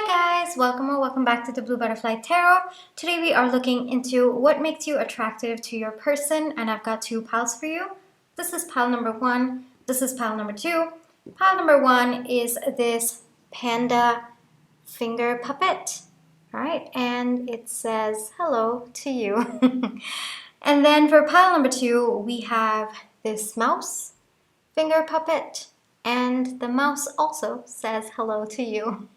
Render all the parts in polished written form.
Guys, welcome or welcome back to the Blue Butterfly Tarot. Today we are looking into what makes you attractive to your person, and I've got two piles for you. This is pile number one. This is pile number two. Pile number one is this panda finger puppet, right? And it says hello to you. And then for pile number two, we have this mouse finger puppet, and the mouse also says hello to you.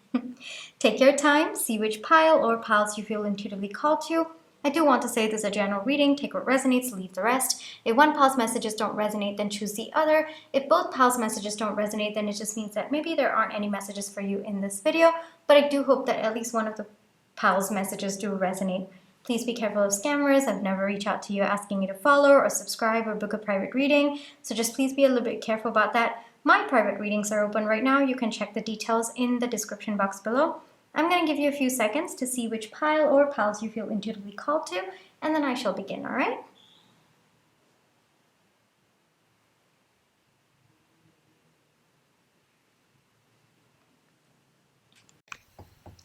Take your time, see which pile or piles you feel intuitively called to. I do want to say this is a general reading. Take what resonates, leave the rest. If one pile's messages don't resonate, then choose the other. If both piles' messages don't resonate, then it just means that maybe there aren't any messages for you in this video, but I do hope that at least one of the piles' messages do resonate. Please be careful of scammers. I've never reached out to you asking you to follow or subscribe or book a private reading, so just please be a little bit careful about that. My private readings are open right now. You can check the details in the description box below. I'm going to give you a few seconds to see which pile or piles you feel intuitively called to, and then I shall begin, all right?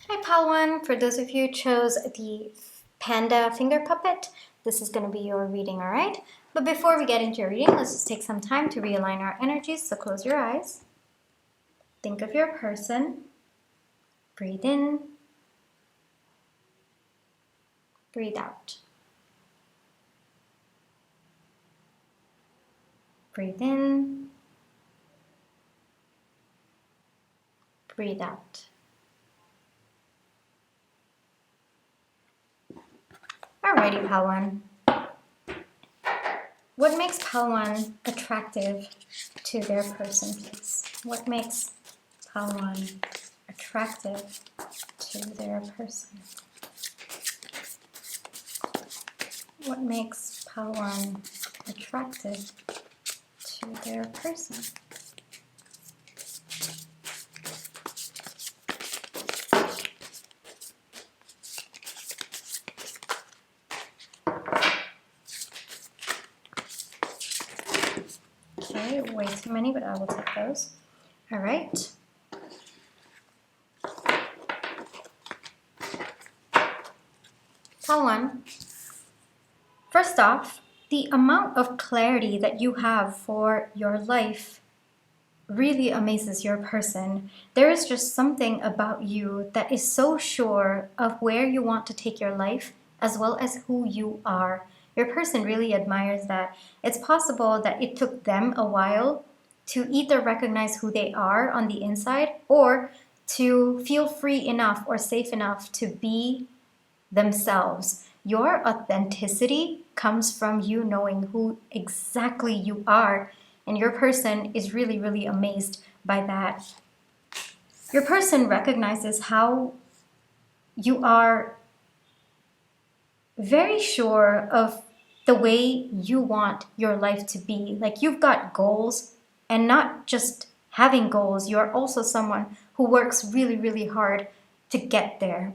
Hi, pile one. For those of you who chose the panda finger puppet, this is going to be your reading, all right? But before we get into your reading, let's just take some time to realign our energies. So close your eyes. Think of your person. Breathe in. Breathe out. Breathe in. Breathe out. Alrighty, pile one. What makes pile one attractive to their person, please? What makes pile one attractive to their person? What makes pile one attractive to their person? Okay, way too many, but I will take those. All right. Pile one. First off, the amount of clarity that you have for your life really amazes your person. There is just something about you that is so sure of where you want to take your life as well as who you are. Your person really admires that. It's possible that it took them a while to either recognize who they are on the inside or to feel free enough or safe enough to be themselves. Your authenticity comes from you knowing who exactly you are, and your person is really, really amazed by that. Your person recognizes how you are very sure of the way you want your life to be. Like, you've got goals, and not just having goals, you're also someone who works really, really hard to get there.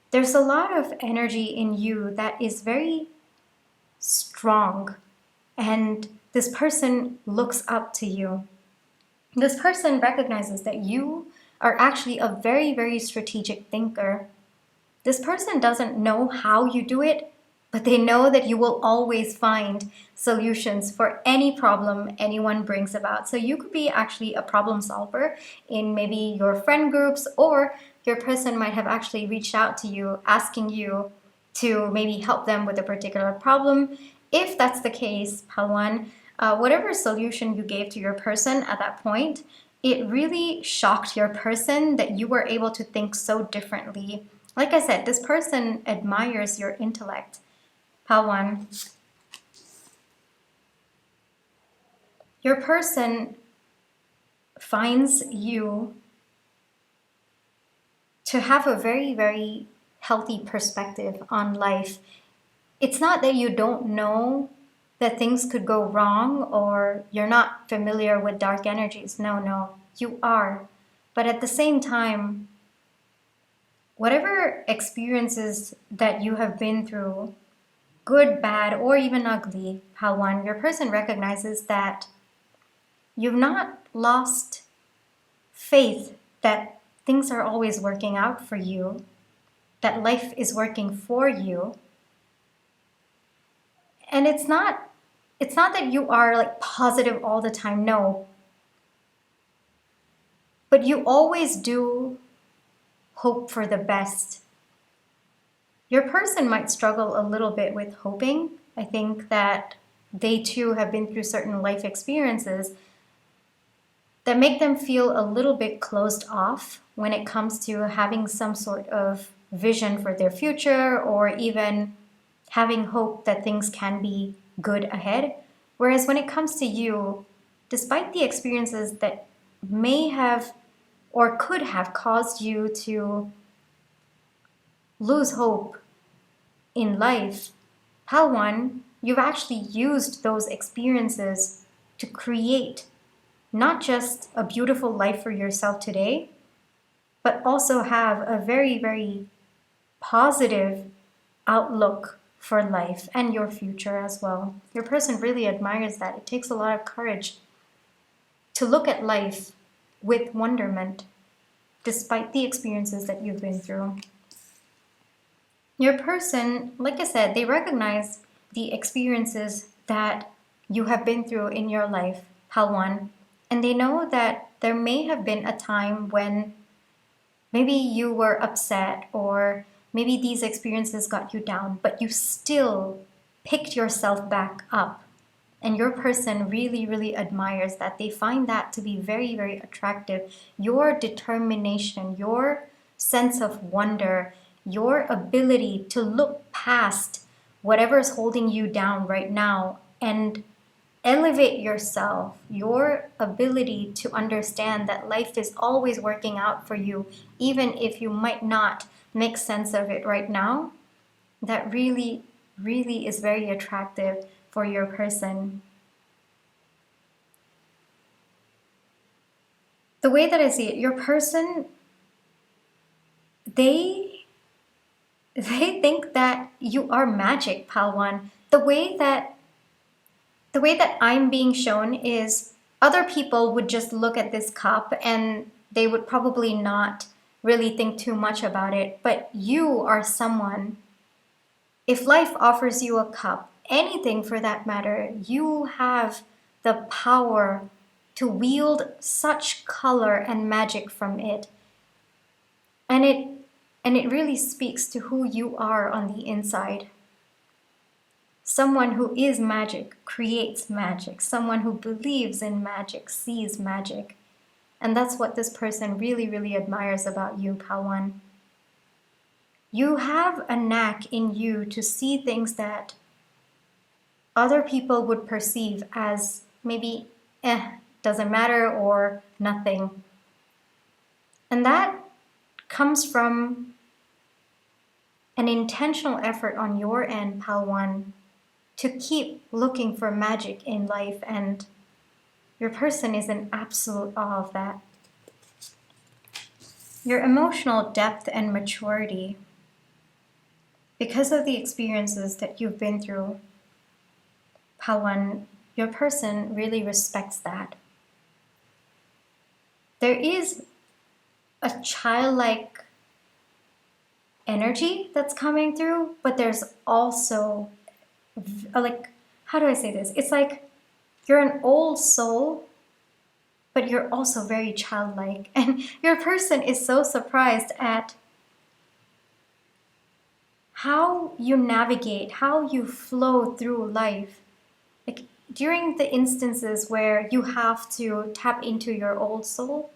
There's a lot of energy in you that is very strong, and this person looks up to you. This person recognizes that you are actually a very, very strategic thinker. This person doesn't know how you do it, but they know that you will always find solutions for any problem anyone brings about. So you could be actually a problem solver in maybe your friend groups, or your person might have actually reached out to you asking you to maybe help them with a particular problem. If that's the case, pile one, whatever solution you gave to your person at that point, it really shocked your person that you were able to think so differently. Like I said, this person admires your intellect. Pile one. Your person finds you to have a very, very healthy perspective on life. It's not that you don't know that things could go wrong or you're not familiar with dark energies. No, you are. But at the same time, whatever experiences that you have been through, good, bad, or even ugly, pile one, your person recognizes that you've not lost faith that things are always working out for you, that life is working for you. And it's not that you are like positive all the time, no. But you always do hope for the best. Your person might struggle a little bit with hoping. I think that they too have been through certain life experiences that make them feel a little bit closed off when it comes to having some sort of vision for their future, or even having hope that things can be good ahead. Whereas when it comes to you, despite the experiences that may have or could have caused you to lose hope in life, Pal 1, you've actually used those experiences to create not just a beautiful life for yourself today, but also have a very, very positive outlook for life and your future as well. Your person really admires that. It takes a lot of courage to look at life with wonderment, despite the experiences that you've been through. Your person, like I said, they recognize the experiences that you have been through in your life, Pal 1, and they know that there may have been a time when maybe you were upset, or maybe these experiences got you down, but you still picked yourself back up. And your person really, really admires that. They find that to be very, very attractive. Your determination, your sense of wonder, your ability to look past whatever is holding you down right now and elevate yourself, your ability to understand that life is always working out for you, even if you might not make sense of it right now, that really, really is very attractive for your person. The way that I see it, your person, they think that you are magic, Pal 1. The way that I'm being shown is other people would just look at this cup and they would probably not really think too much about it. But you are someone, if life offers you a cup, anything for that matter, you have the power to wield such color and magic from it. And it really speaks to who you are on the inside. Someone who is magic creates magic. Someone who believes in magic sees magic. And that's what this person really, really admires about you, Pal 1. You have a knack in you to see things that other people would perceive as maybe, doesn't matter or nothing. And that comes from an intentional effort on your end, Pal 1, to keep looking for magic in life, and your person is in absolute awe of that. Your emotional depth and maturity, because of the experiences that you've been through, Pal 1, your person really respects that. There is a childlike energy that's coming through, but there's also like, how do I say this? It's like you're an old soul, but you're also very childlike. And your person is so surprised at how you navigate, how you flow through life. Like during the instances where you have to tap into your old soul,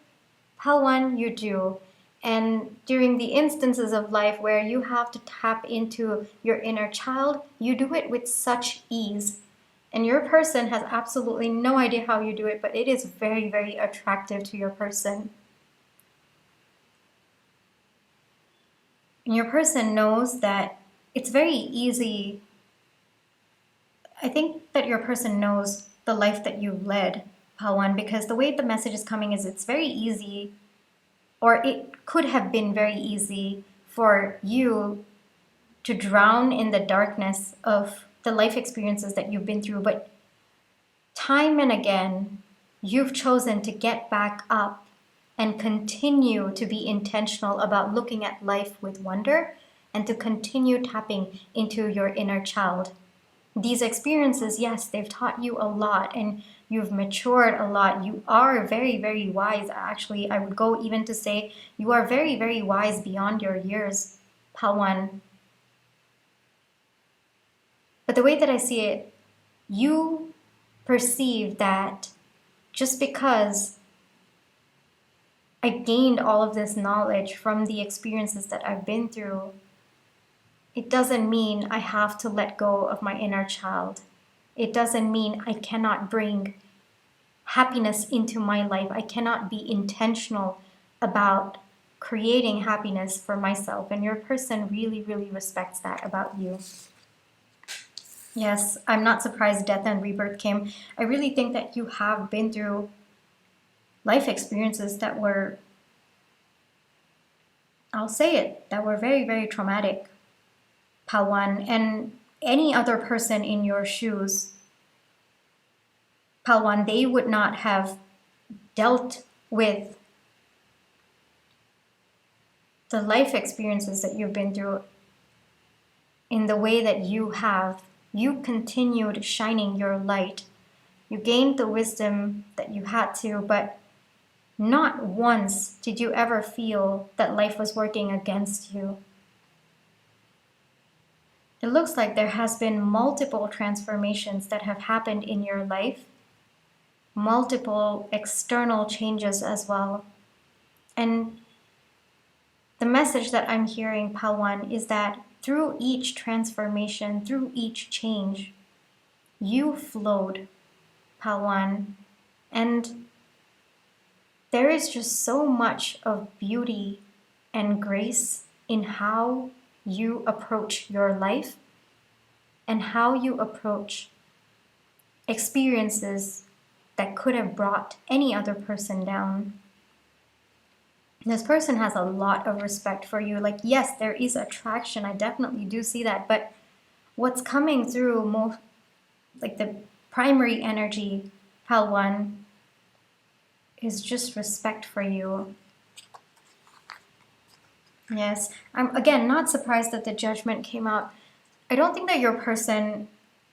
Pal 1, you do. And during the instances of life where you have to tap into your inner child, you do it with such ease. And your person has absolutely no idea how you do it, but it is very, very attractive to your person. And your person knows that it's very easy. I think that your person knows the life that you've led, Pal 1, because the way the message is coming is it's very easy, or it could have been very easy for you to drown in the darkness of the life experiences that you've been through. But time and again, you've chosen to get back up and continue to be intentional about looking at life with wonder and to continue tapping into your inner child. These experiences, yes, they've taught you a lot and you've matured a lot. You are very, very wise. Actually, I would go even to say you are very, very wise beyond your years, Pawan. But the way that I see it, you perceive that just because I gained all of this knowledge from the experiences that I've been through, it doesn't mean I have to let go of my inner child. It doesn't mean I cannot bring happiness into my life. I cannot be intentional about creating happiness for myself. And your person really, really respects that about you. Yes, I'm not surprised death and rebirth came. I really think that you have been through life experiences that were, I'll say it, that were very, very traumatic, Pawan. And any other person in your shoes, Pawan, they would not have dealt with the life experiences that you've been through in the way that you have. You continued shining your light. You gained the wisdom that you had to, but not once did you ever feel that life was working against you. It looks like there has been multiple transformations that have happened in your life, multiple external changes as well. And the message that I'm hearing, Pawan, is that through each transformation, through each change, you flowed, Pawan. And there is just so much of beauty and grace in how you approach your life and how you approach experiences that could have brought any other person down. This person has a lot of respect for you. Like, yes, there is attraction. I definitely do see that. But what's coming through most, like the primary energy, Palwan, is just respect for you. Yes, I'm again not surprised that the judgment came out. I don't think that your person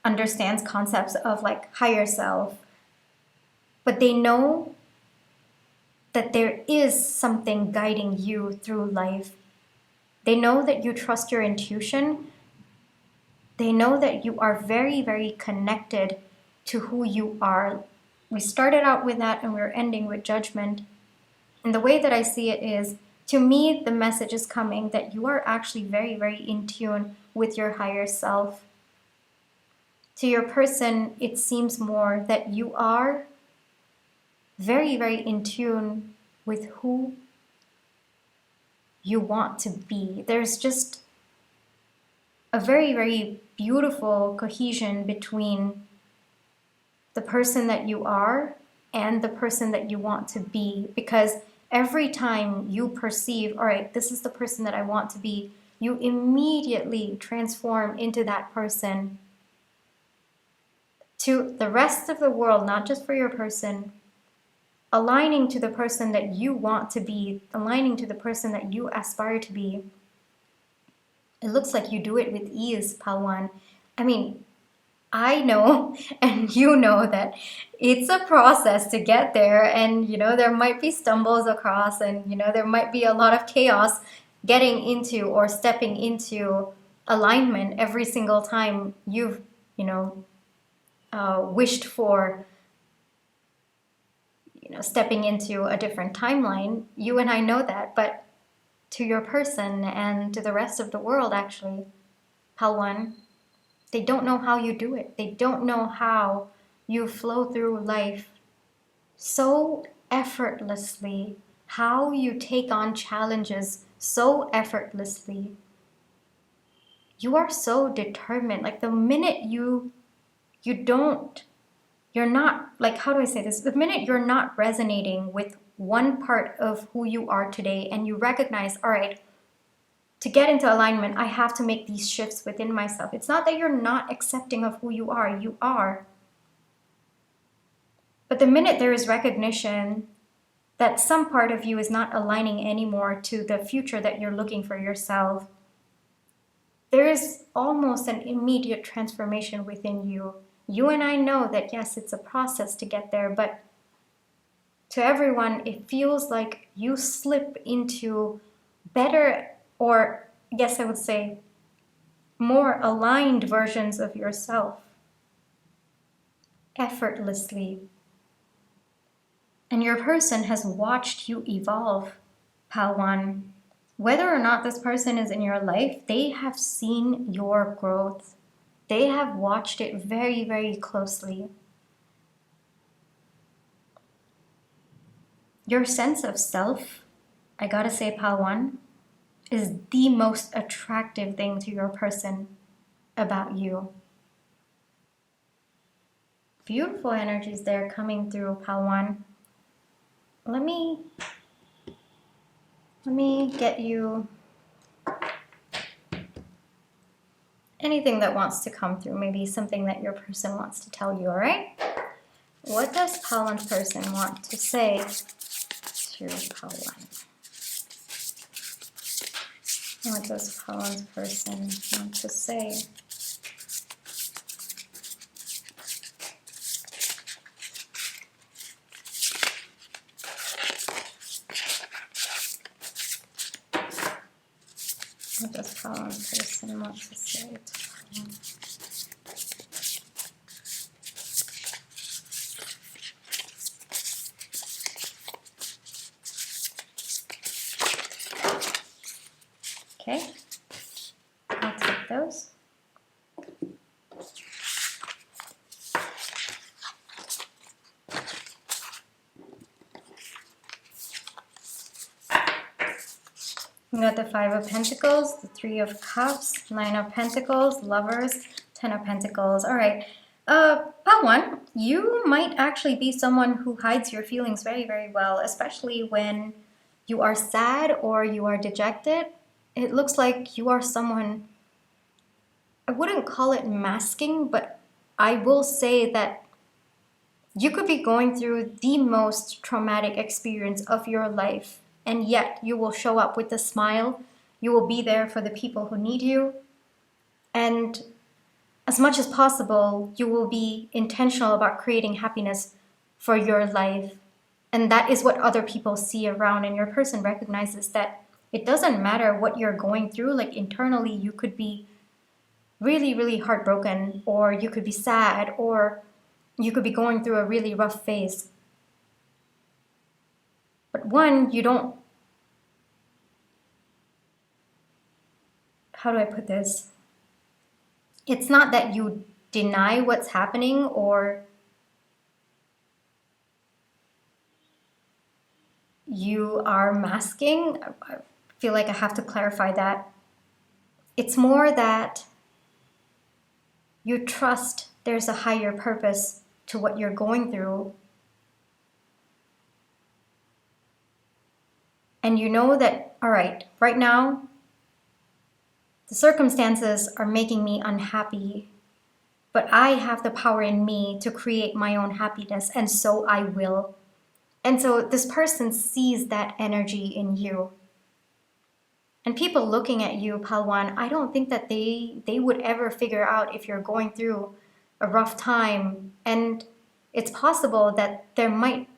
understands concepts of like higher self, but they know that there is something guiding you through life. They know that you trust your intuition. They know that you are very, very connected to who you are. We started out with that and we're ending with judgment. And the way that I see it is, to me, the message is coming that you are actually very, very in tune with your higher self. To your person, it seems more that you are very, very in tune with who you want to be. There's just a very, very beautiful cohesion between the person that you are and the person that you want to be, because every time you perceive, all right, this is the person that I want to be, you immediately transform into that person. To the rest of the world, not just for your person, aligning to the person that you want to be, aligning to the person that you aspire to be. It looks like you do it with ease, Palwan. I mean, I know and you know that it's a process to get there, and there might be stumbles across, and there might be a lot of chaos getting into or stepping into alignment every single time you've wished for stepping into a different timeline. You and I know that, but to your person and to the rest of the world, actually, Palwan, they don't know how you do it. They don't know how you flow through life so effortlessly, how you take on challenges so effortlessly. You are so determined. Like the minute you're not, like, how do I say this? The minute you're not resonating with one part of who you are today and you recognize, all right, to get into alignment, I have to make these shifts within myself. It's not that you're not accepting of who you are. But the minute there is recognition that some part of you is not aligning anymore to the future that you're looking for yourself. There is almost an immediate transformation within you. You and I know that yes, it's a process to get there, but to everyone, it feels like you slip into better, or yes, I would say more aligned versions of yourself effortlessly. And your person has watched you evolve, Pal One. Whether or not this person is in your life, they have seen your growth. They have watched it very, very closely. Your sense of self, I gotta say, Pal One, is the most attractive thing to your person about you. Beautiful energies there coming through, Pal One. Let me get you anything that wants to come through, maybe something that your person wants to tell you, all right? What does Pal One's person want to say to Pal One? What does Pal One's person want to say? What does Pal One's person want to say to Pal One? Okay, I'll take those. We got the Five of Pentacles, the Three of Cups, Nine of Pentacles, Lovers, Ten of Pentacles. All right, Pal One, you might actually be someone who hides your feelings very, very well, especially when you are sad or you are dejected. It looks like you are someone, I wouldn't call it masking, but I will say that you could be going through the most traumatic experience of your life, and yet you will show up with a smile. You will be there for the people who need you. And as much as possible, you will be intentional about creating happiness for your life. And that is what other people see around. And your person recognizes that it doesn't matter what you're going through. Like internally, you could be really, really heartbroken, or you could be sad, or you could be going through a really rough phase. But one, you don't, how do I put this? It's not that you deny what's happening or you are masking. I feel like I have to clarify that. It's more that you trust there's a higher purpose to what you're going through. And you know that, all right, right now, the circumstances are making me unhappy, but I have the power in me to create my own happiness, and so I will. And so this person sees that energy in you. And people looking at you, Pal One, I don't think that they would ever figure out if you're going through a rough time. And it's possible that there might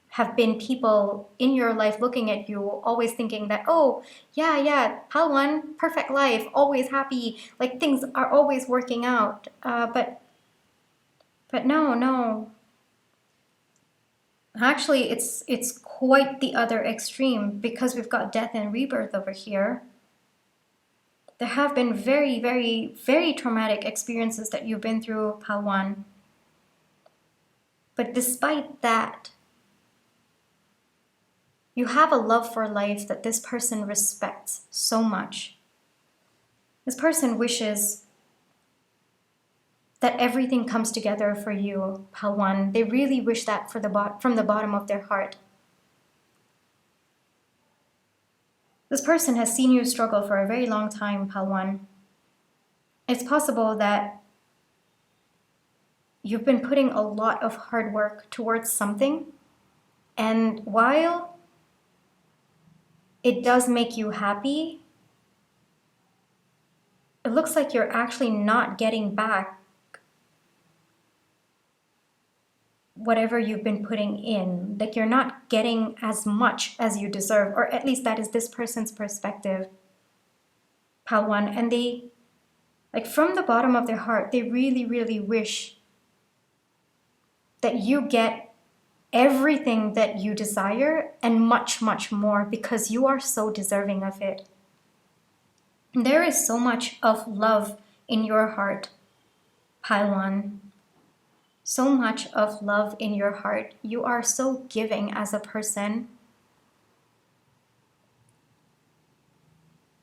have been people in your life looking at you, always thinking that, oh, yeah, Pal One, perfect life, always happy, like things are always working out. But no. Actually, it's quite the other extreme, because we've got death and rebirth over here. There have been very, very, very traumatic experiences that you've been through, Pal One. But despite that, you have a love for life that this person respects so much. This person wishes that everything comes together for you, Pal One. They really wish that from the bottom of their heart. This person has seen you struggle for a very long time, Pal One. It's possible that you've been putting a lot of hard work towards something, and while it does make you happy, it looks like you're actually not getting back whatever you've been putting in. Like you're not getting as much as you deserve, or at least that is this person's perspective, Pal 1. And they, like from the bottom of their heart, they really, really wish that you get everything that you desire and much, much more, because you are so deserving of it. There is so much of love in your heart, Pile 1. So much of love in your heart. You are so giving as a person.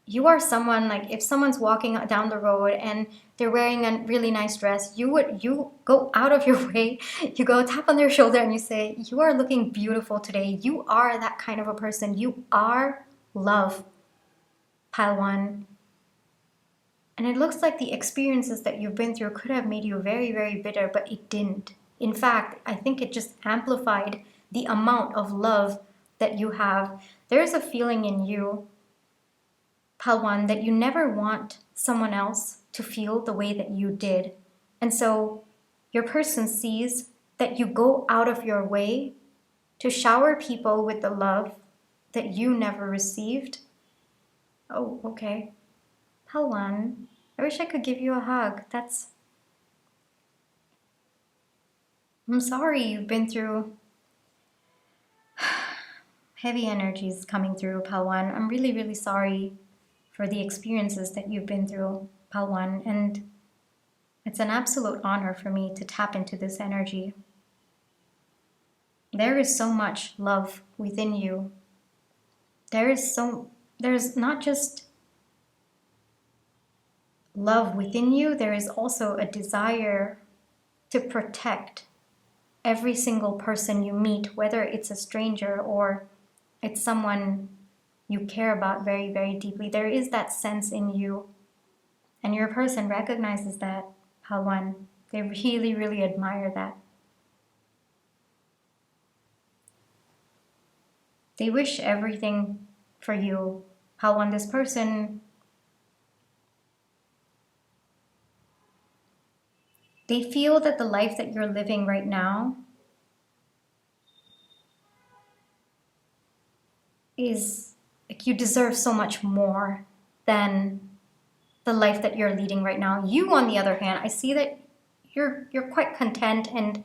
You are someone, like if someone's walking down the road and they're wearing a really nice dress, you go out of your way, you go tap on their shoulder and you say, you are looking beautiful today. You are that kind of a person. You are love, Pile 1. And it looks like the experiences that you've been through could have made you very, very bitter, but it didn't. In fact, I think it just amplified the amount of love that you have. There's a feeling in you, Pal 1, that you never want someone else to feel the way that you did. And so your person sees that you go out of your way to shower people with the love that you never received. Oh, okay. Pal 1, I wish I could give you a hug. I'm sorry you've been through heavy energies coming through, Pal 1. I'm really, really sorry for the experiences that you've been through, Pal 1. And it's an absolute honor for me to tap into this energy. There is so much love within you. There's not just love within you, there is also a desire to protect every single person you meet, whether it's a stranger or it's someone you care about very, very deeply. There is that sense in you, and your person recognizes that, Pal 1. They really, really admire that. They wish everything for you, Pal 1. This person, they feel that the life that you're living right now is like you deserve so much more than the life that you're leading right now. You, on the other hand, I see that you're quite content and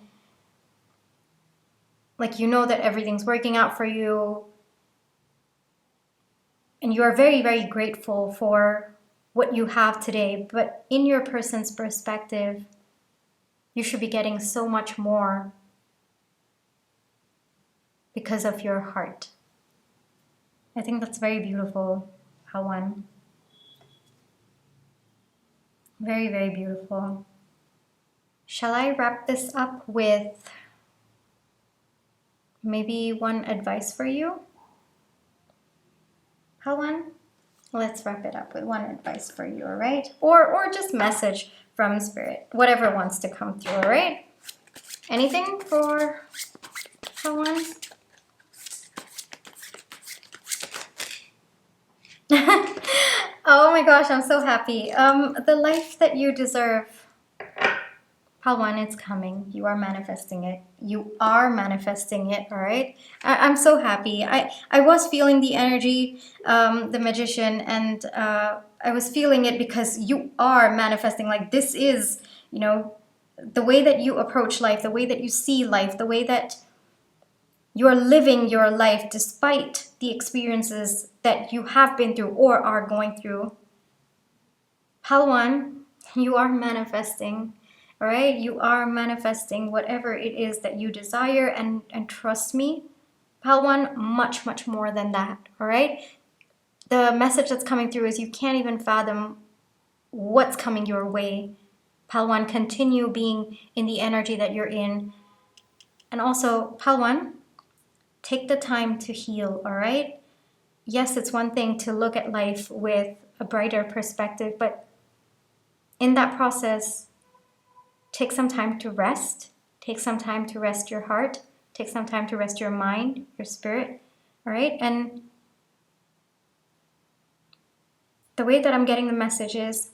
like you know that everything's working out for you, and you are very, very grateful for what you have today. But in your person's perspective, you should be getting so much more because of your heart. I think that's very beautiful, Pal 1. Very, very beautiful. Shall I wrap this up with maybe one advice for you, Pal 1? Let's wrap it up with one advice for you, all right? Or just message from Spirit, whatever wants to come through, all right? Anything for Pal 1? Oh my gosh, I'm so happy. The life that you deserve, Pal 1, it's coming. You are manifesting it. You are manifesting it, all right? I'm so happy. I was feeling the energy, the magician, and I was feeling it because you are manifesting. Like this is, you know, the way that you approach life, the way that you see life, the way that you are living your life despite the experiences that you have been through or are going through. Pal 1, you are manifesting, all right? You are manifesting whatever it is that you desire, and trust me, Pal 1, much, much more than that, all right? The message that's coming through is you can't even fathom what's coming your way. Pal 1, continue being in the energy that you're in. And also, Pal 1, take the time to heal, all right? Yes, it's one thing to look at life with a brighter perspective, but in that process, take some time to rest. Take some time to rest your heart. Take some time to rest your mind, your spirit, all right? And the way that I'm getting the message is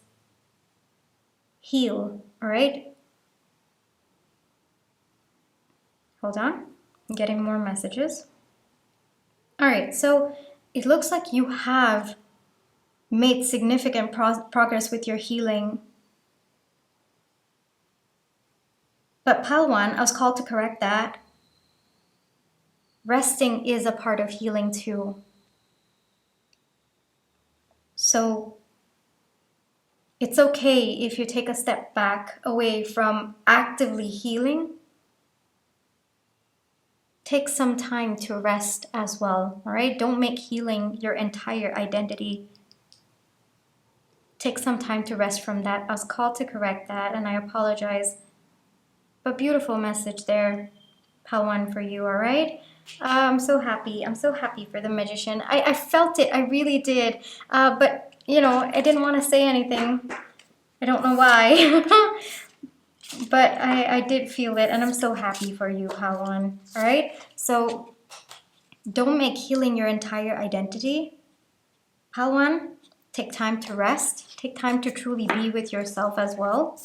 heal, all right? Hold on, I'm getting more messages. All right, so it looks like you have made significant progress with your healing. But Pile 1, I was called to correct that. Resting is a part of healing too. So it's okay if you take a step back away from actively healing. Take some time to rest as well, all right? Don't make healing your entire identity. Take some time to rest from that. I was called to correct that, and I apologize. But beautiful message there, Pile 1, for you, all right? I'm so happy. I'm so happy for the Magician. I felt it. I really did. But, you know, I didn't want to say anything. I don't know why. But I did feel it, and I'm so happy for you, Pile 1. All right? So don't make healing your entire identity. Pile 1, take time to rest. Take time to truly be with yourself as well.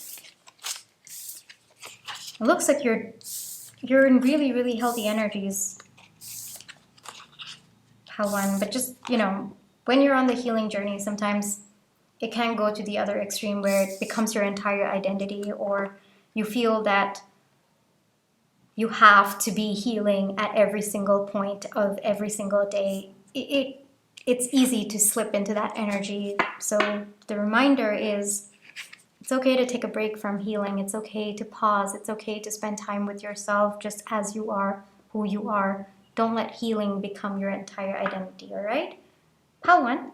It looks like you're in really, really healthy energies, Pile 1. But just, you know, when you're on the healing journey, sometimes it can go to the other extreme where it becomes your entire identity, or you feel that you have to be healing at every single point of every single day. It's easy to slip into that energy. So the reminder is, it's okay to take a break from healing. It's okay to pause. It's okay to spend time with yourself just as you are, who you are. Don't let healing become your entire identity, all right? Pile 1,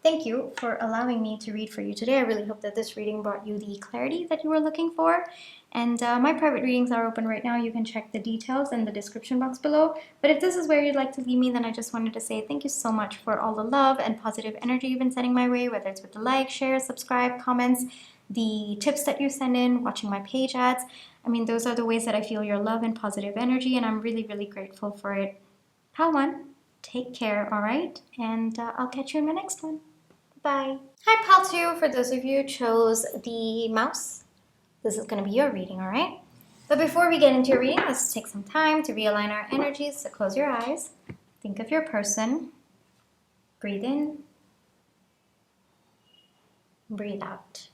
thank you for allowing me to read for you today. I really hope that this reading brought you the clarity that you were looking for. And my private readings are open right now. You can check the details in the description box below. But if this is where you'd like to leave me, then I just wanted to say thank you so much for all the love and positive energy you've been sending my way, whether it's with the like, share, subscribe, comments, the tips that you send in, watching my page ads. I mean, those are the ways that I feel your love and positive energy, and I'm really, really grateful for it. Pile 1, take care, all right? And I'll catch you in my next one. Bye. Hi, Pile 2. For those of you who chose the mouse, this is going to be your reading, all right? But before we get into your reading, let's take some time to realign our energies. So close your eyes. Think of your person. Breathe in. Breathe out.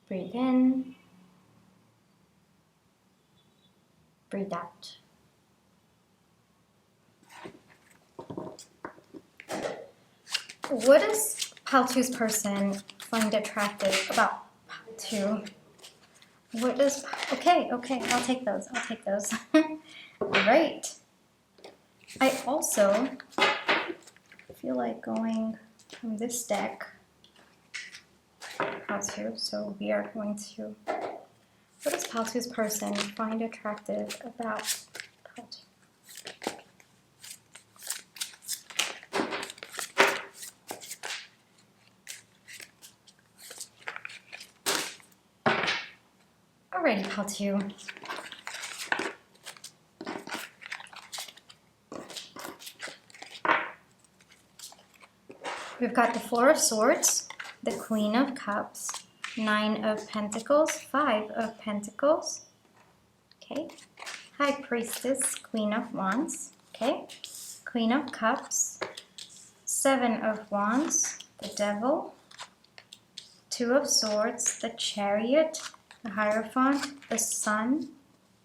Breathe in. Breathe out. What does Pile 2's person find attractive about Pile 2? What does... Okay, I'll take those. Right. I also feel like going from this deck, Pile 2, so we are going to... What does Pile 2's person find attractive about Pile 2? Alrighty, Pile 2. We've got the Four of Swords, the Queen of Cups, Nine of Pentacles, Five of Pentacles, okay, High Priestess, Queen of Wands, okay, Queen of Cups, Seven of Wands, the Devil, Two of Swords, the Chariot, the Hierophant, the Sun.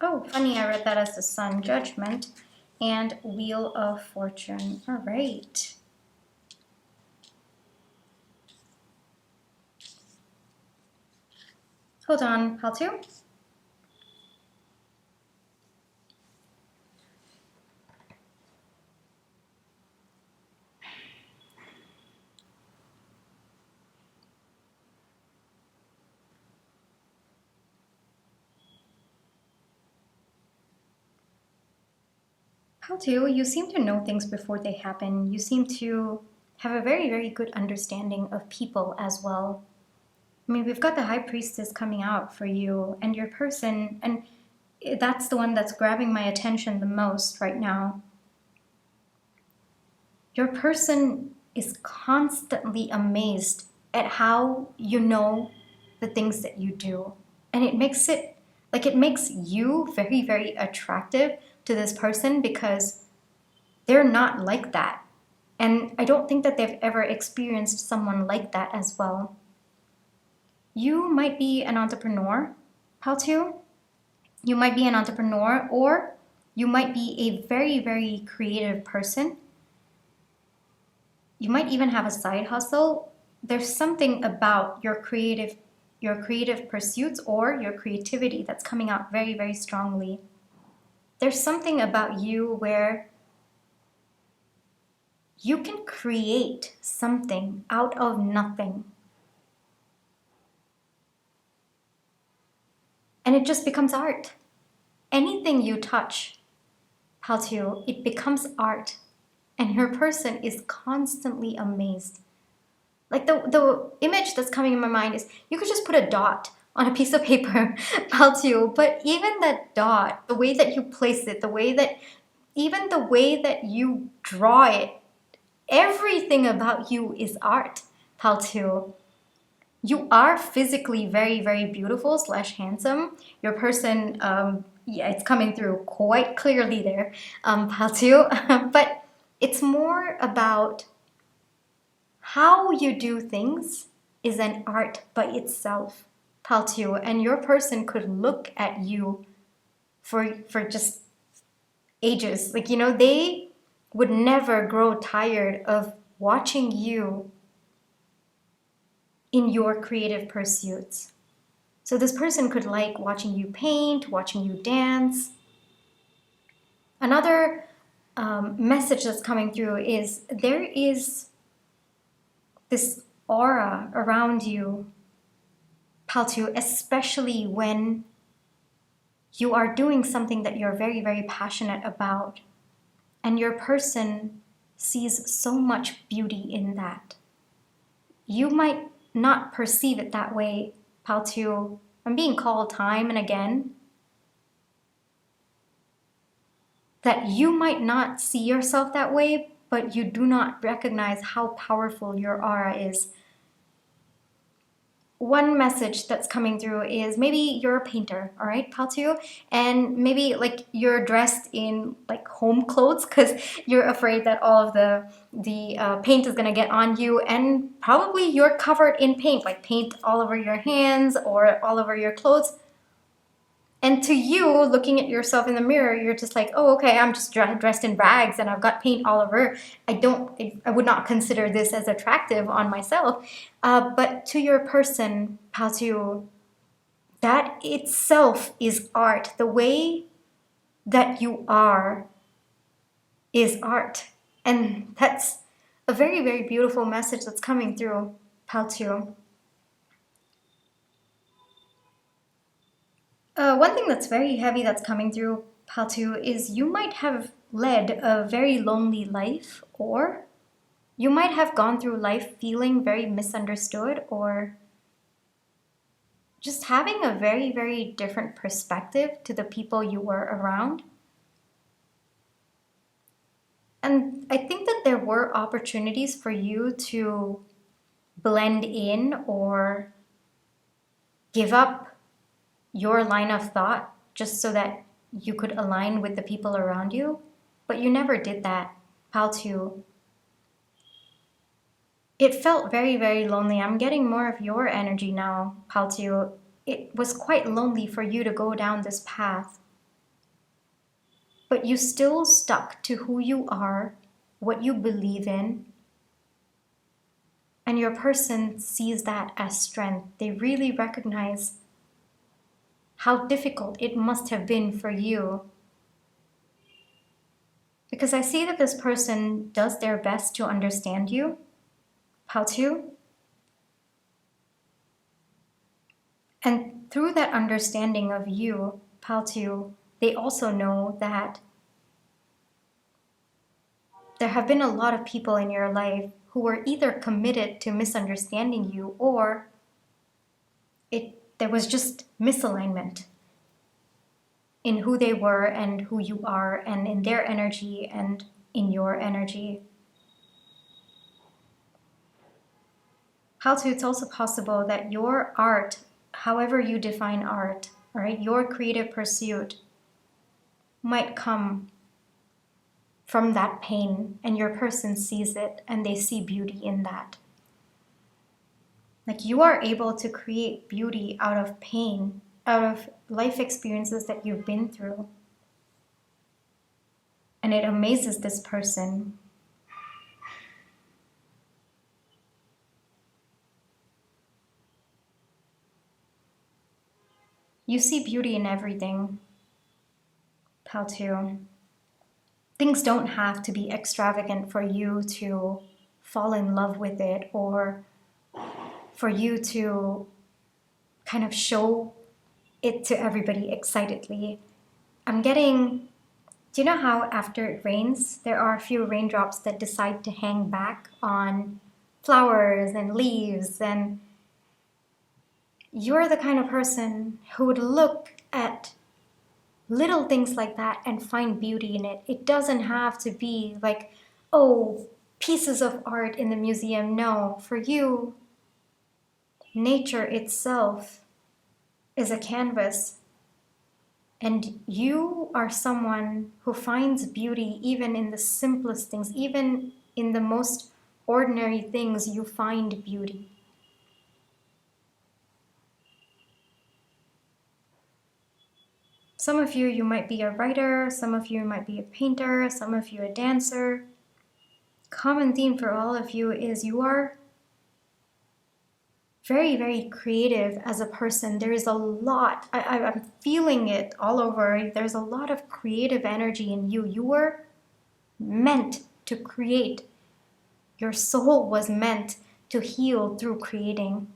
Oh, funny, I read that as the Sun, Judgment, and Wheel of Fortune. All right. Hold on, Pile 2. Pile 2, you seem to know things before they happen. You seem to have a very, very good understanding of people as well. I mean, we've got the High Priestess coming out for you and your person, and that's the one that's grabbing my attention the most right now. Your person is constantly amazed at how you know the things that you do. And it makes you very, very attractive to this person because they're not like that. And I don't think that they've ever experienced someone like that as well. You might be an entrepreneur, how to? You might be an entrepreneur, or you might be a very, very creative person. You might even have a side hustle. There's something about your creative pursuits or your creativity that's coming out very, very strongly. There's something about you where you can create something out of nothing. And it just becomes art. Anything you touch, Paltio, it becomes art. And your person is constantly amazed. Like the image that's coming in my mind is you could just put a dot on a piece of paper, Paltio, but even that dot, the way that you place it, even the way that you draw it, everything about you is art, Paltio. You are physically very, very beautiful / handsome. Your person, it's coming through quite clearly there, Paltio. But it's more about how you do things is an art by itself, Paltio. And your person could look at you for just ages. They would never grow tired of watching you in your creative pursuits. So this person could like watching you paint, watching you dance. Another message that's coming through is there is this aura around you, Paltu, especially when you are doing something that you're very, very passionate about, and your person sees so much beauty in that. You might not perceive it that way, Paltu. I'm being called time and again that you might not see yourself that way, but you do not recognize how powerful your aura is. One message that's coming through is maybe you're a painter, all right, Paltu, and maybe like you're dressed in like home clothes because you're afraid that all of the paint is gonna get on you, and probably you're covered in paint, like paint all over your hands or all over your clothes. And to you, looking at yourself in the mirror, you're just like, oh, okay, I'm just dressed in rags and I've got paint all over. I would not consider this as attractive on myself. But to your person, Paltu, that itself is art. The way that you are is art. And that's a very, very beautiful message that's coming through, Paltu. One thing that's very heavy that's coming through, Paltu, is you might have led a very lonely life, or you might have gone through life feeling very misunderstood, or just having a very, very different perspective to the people you were around. And I think that there were opportunities for you to blend in or give up your line of thought just so that you could align with the people around you, but you never did that, Paltu. It felt very, very lonely. I'm getting more of your energy now, Paltu. It was quite lonely for you to go down this path, but you still stuck to who you are, what you believe in, and your person sees that as strength. They really recognize how difficult it must have been for you. Because I see that this person does their best to understand you, Paltu. And through that understanding of you, Paltu, they also know that there have been a lot of people in your life who were either committed to misunderstanding you, or there was just misalignment in who they were and who you are, and in their energy and in your energy. How to, it's also possible that your art, however you define art, all right, your creative pursuit might come from that pain, and your person sees it and they see beauty in that. Like you are able to create beauty out of pain, out of life experiences that you've been through. And it amazes this person. You see beauty in everything, pal two. Things don't have to be extravagant for you to fall in love with it, or for you to kind of show it to everybody excitedly. I'm getting, do you know how after it rains, there are a few raindrops that decide to hang back on flowers and leaves, and you're the kind of person who would look at little things like that and find beauty in it. It doesn't have to be like, oh, pieces of art in the museum. No, for you, nature itself is a canvas. And you are someone who finds beauty even in the simplest things, even in the most ordinary things, you find beauty. Some of you might be a writer, some of you might be a painter, some of you a dancer. Common theme for all of you is you are very, very creative as a person. There is a lot, I'm feeling it all over. There's a lot of creative energy in you. You were meant to create. Your soul was meant to heal through creating.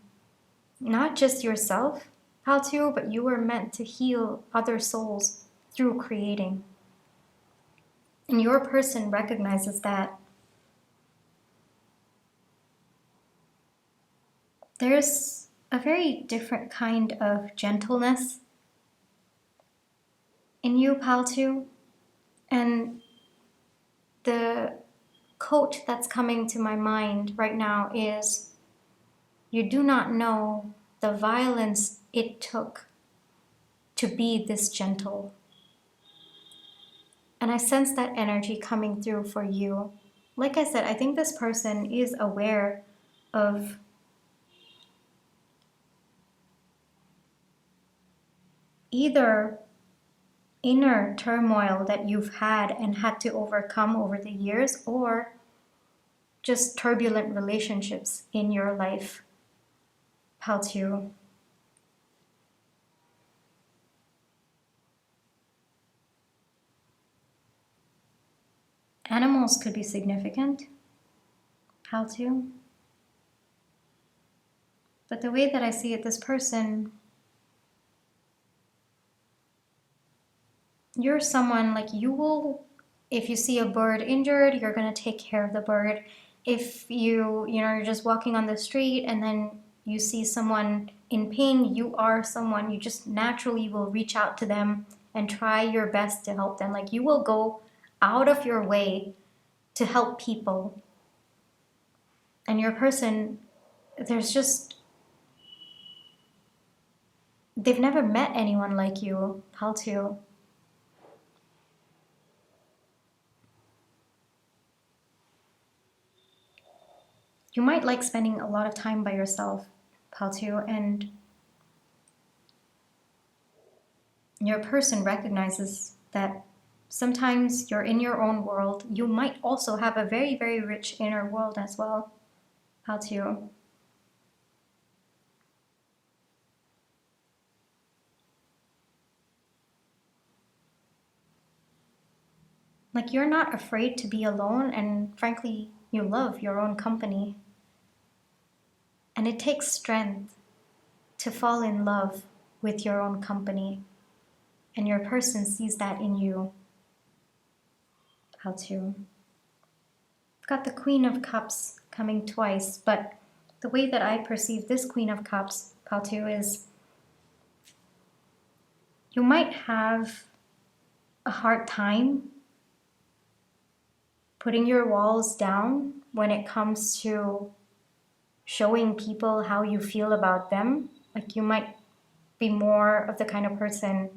Not just yourself, how to, but you were meant to heal other souls through creating. And your person recognizes that. There's a very different kind of gentleness in you, Paltu. And the quote that's coming to my mind right now is, you do not know the violence it took to be this gentle. And I sense that energy coming through for you. Like I said, I think this person is aware of either inner turmoil that you've had and had to overcome over the years, or just turbulent relationships in your life, Paltu. Animals could be significant, Paltu. But the way that I see it, this person, you're someone like, you will, if you see a bird injured, you're going to take care of the bird. If you're just walking on the street and then you see someone in pain, you are someone, you just naturally will reach out to them and try your best to help them. Like you will go out of your way to help people. And your person, there's just, they've never met anyone like you, Paltu. You might like spending a lot of time by yourself, Paltu, and your person recognizes that sometimes you're in your own world. You might also have a very, very rich inner world as well, Paltu. Like you're not afraid to be alone, and frankly, you love your own company. And it takes strength to fall in love with your own company. And your person sees that in you. Paltu. I've got the Queen of Cups coming twice, but the way that I perceive this Queen of Cups, Paltu, is you might have a hard time putting your walls down when it comes to showing people how you feel about them. Like you might be more of the kind of person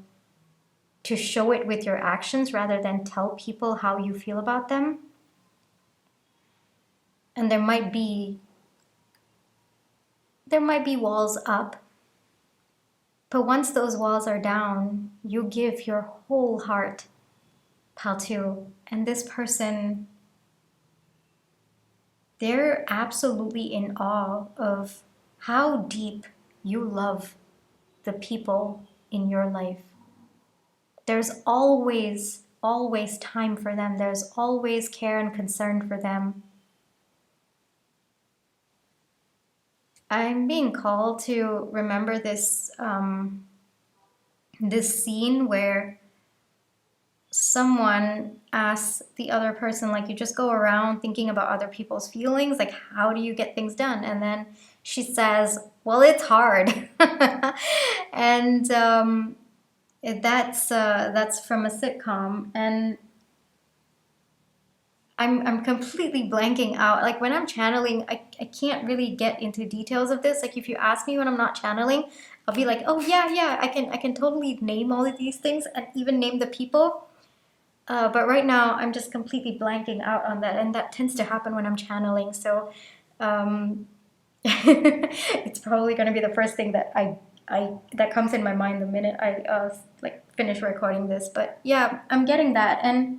to show it with your actions rather than tell people how you feel about them. And there might be walls up, but once those walls are down, you give your whole heart, pal two, and this person, they're absolutely in awe of how deep you love the people in your life. There's always time for them. There's always care and concern for them. I'm being called to remember this this scene where someone asks the other person, like, you just go around thinking about other people's feelings, like, how do you get things done? And then she says, well, it's hard. And that's from a sitcom, and I'm completely blanking out. Like when I'm channeling, I can't really get into details of this. Like if you ask me when I'm not channeling, I'll be like, oh yeah, I can totally name all of these things and even name the people. But right now I'm just completely blanking out on that, and that tends to happen when I'm channeling. So it's probably going to be the first thing that that comes in my mind the minute I like finish recording this. But yeah, I'm getting that. And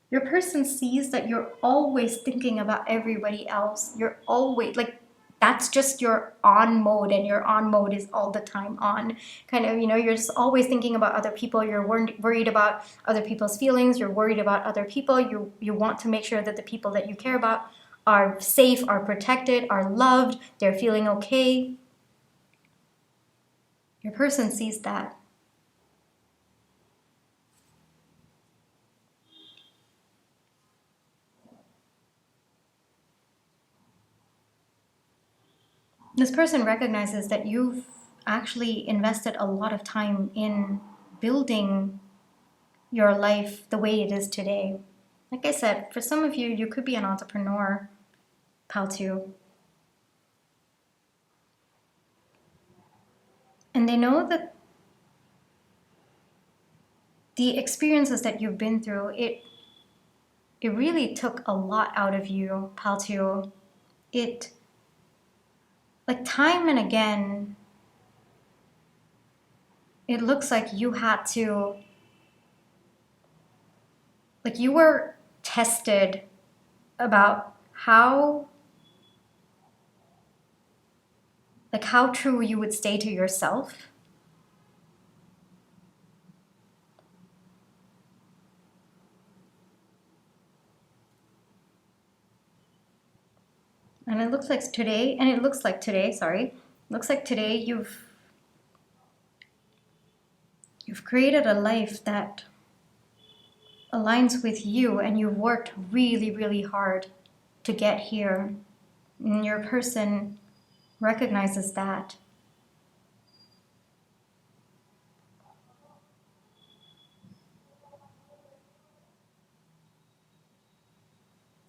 your person sees that you're always thinking about everybody else. You're always like, that's just your on mode, and your on mode is all the time on. Kind of, you're just always thinking about other people. You're worried about other people's feelings. You're worried about other people. You want to make sure that the people that you care about are safe, are protected, are loved, they're feeling okay. Your person sees that. This person recognizes that you've actually invested a lot of time in building your life the way it is today. Like I said, for some of you, you could be an entrepreneur, pal two. And they know that the experiences that you've been through, it really took a lot out of you, pal two. It, like time and again, it looks like you had to, like you were tested about how true you would stay to yourself. And it looks like today, you've created a life that aligns with you, and you've worked really, really hard to get here. And your person recognizes that.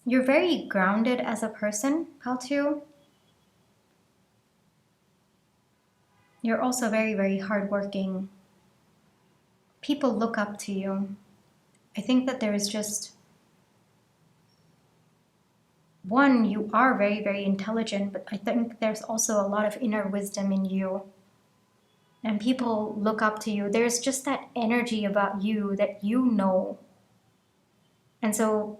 You're very grounded as a person, Paltu. You're also very, very hardworking. People look up to you. I think that there is just one, you are very, very intelligent, but I think there's also a lot of inner wisdom in you. And people look up to you. There's just that energy about you that you know. And so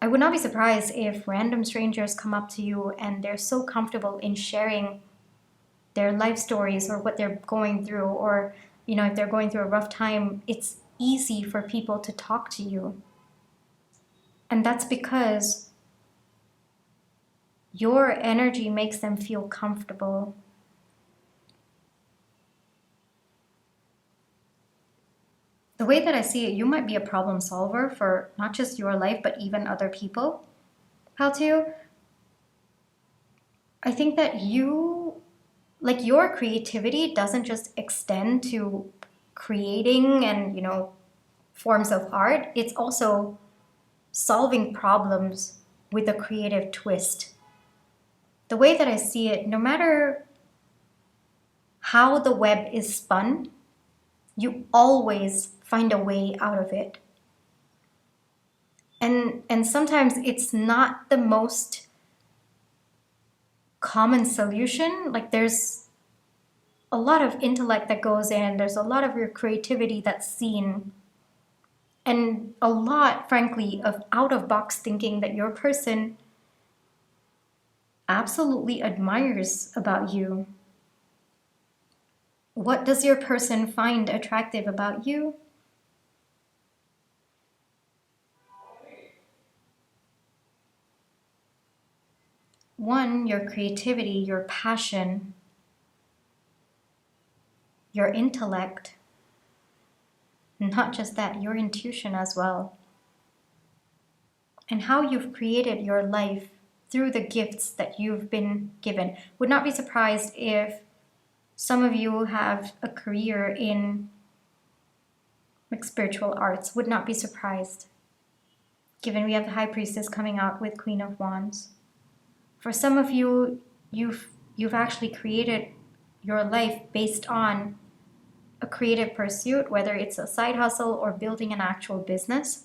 I would not be surprised if random strangers come up to you and they're so comfortable in sharing their life stories or what they're going through, or if they're going through a rough time, it's easy for people to talk to you. And that's because your energy makes them feel comfortable. The way that I see it, you might be a problem solver for not just your life, but even other people. Paltu, I think that your creativity doesn't just extend to creating and, forms of art. It's also solving problems with a creative twist. The way that I see it, no matter how the web is spun, you always find a way out of it. And sometimes it's not the most common solution. Like there's a lot of intellect that goes in, there's a lot of your creativity that's seen, and a lot, frankly, of out-of-box thinking that your person absolutely admires about you. What does your person find attractive about you? One, your creativity, your passion, your intellect. Not just that, your intuition as well. And how you've created your life through the gifts that you've been given. Would not be surprised if some of you have a career in like spiritual arts. Would not be surprised, given we have the High Priestess coming out with Queen of Wands. For some of you, you've actually created your life based on a creative pursuit, whether it's a side hustle or building an actual business.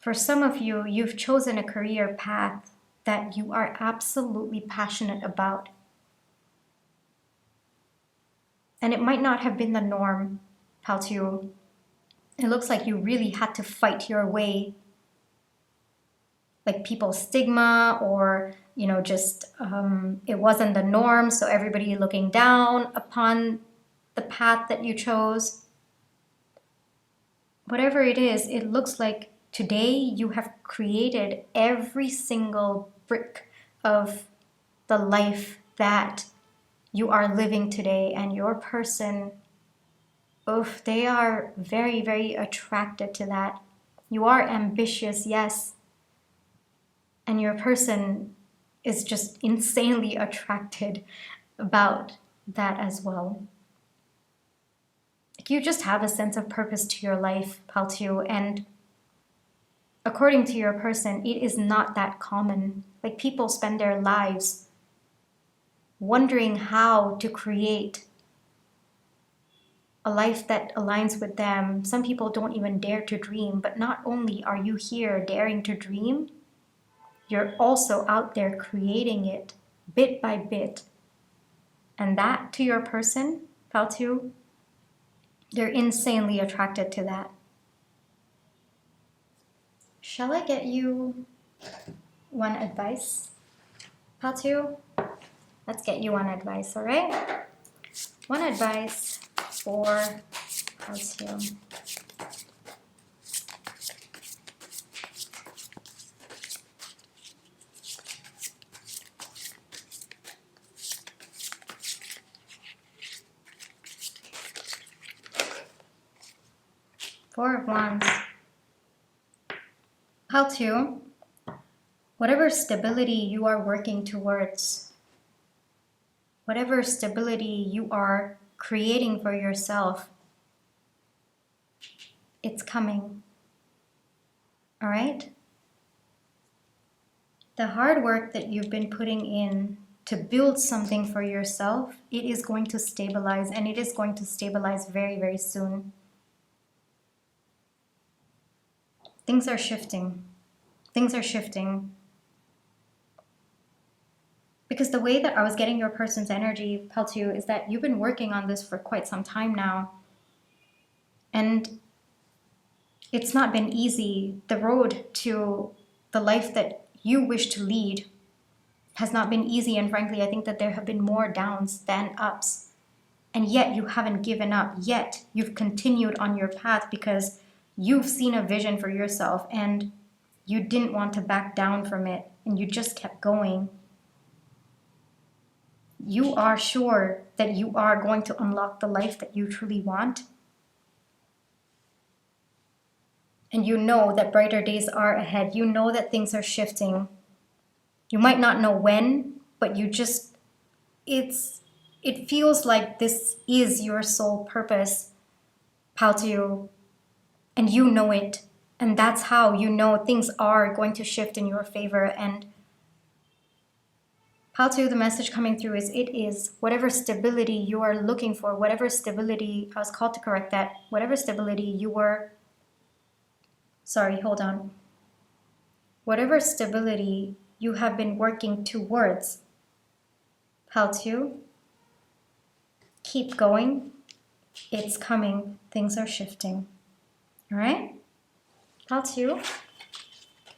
For some of you, you've chosen a career path that you are absolutely passionate about. And it might not have been the norm, Paltu. It looks like you really had to fight your way, like people's stigma, or just it wasn't the norm, so everybody looking down upon the path that you chose. Whatever it is, it looks like today you have created every single brick of the life that you are living today, and your person, they are very, very attracted to that. You are ambitious, yes, and your person is just insanely attracted about that as well. You just have a sense of purpose to your life, Paltu, and according to your person, it is not that common. Like people spend their lives wondering how to create a life that aligns with them. Some people don't even dare to dream, but not only are you here daring to dream, you're also out there creating it bit by bit. And that, to your person, Paltu, they're insanely attracted to that. Shall I get you one advice, Paltu? Let's get you one advice, all right? One advice for Paltu. Four of Wands. Paltu, whatever stability you are working towards, whatever stability you are creating for yourself, it's coming. All right? The hard work that you've been putting in to build something for yourself, it is going to stabilize, and it is going to stabilize very, very soon. Things are shifting. Things are shifting. Because the way that I was getting your person's energy, Paltu, is that you've been working on this for quite some time now. And it's not been easy. The road to the life that you wish to lead has not been easy. And frankly, I think that there have been more downs than ups. And yet you haven't given up. Yet you've continued on your path because you've seen a vision for yourself and you didn't want to back down from it. And you just kept going. You are sure that you are going to unlock the life that you truly want. And you know that brighter days are ahead. You know that things are shifting. You might not know when, but it feels like this is your sole purpose, Paltu, and you know it. And that's how you know things are going to shift in your favor. And Pile 2, the message coming through is it is whatever stability you are looking for, whatever stability, I was called to correct that, whatever stability you were, sorry, hold on. Whatever stability you have been working towards, Pile 2, keep going. It's coming. Things are shifting. All right? Pile 2,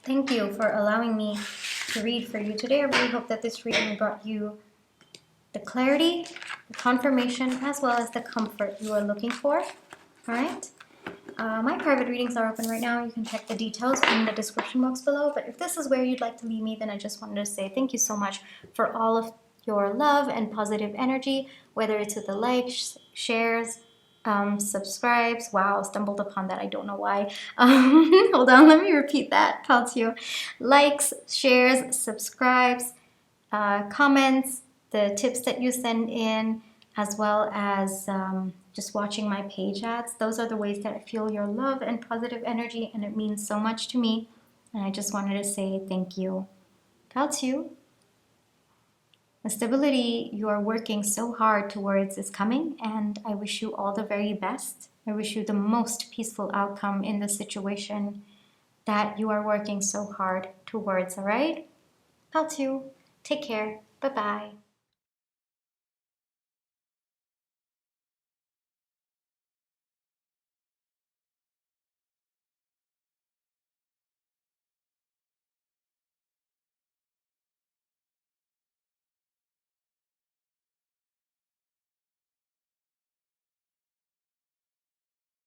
thank you for allowing me to read for you today. I really hope that this reading brought you the clarity, the confirmation, as well as the comfort you are looking for. All right? My private readings are open right now. You can check the details in the description box below. But if this is where you'd like to leave me, then I just wanted to say thank you so much for all of your love and positive energy, whether it's with the likes, shares, subscribes. Wow, stumbled upon that. I don't know why. Hold on, let me repeat that. Pile 2. Likes, shares, subscribes, comments, the tips that you send in, as well as just watching my page ads. Those are the ways that I feel your love and positive energy, and it means so much to me. And I just wanted to say thank you. Pile 2. The stability you are working so hard towards is coming, and I wish you all the very best. I wish you the most peaceful outcome in the situation that you are working so hard towards, all right? Pile 2, take care. Bye-bye.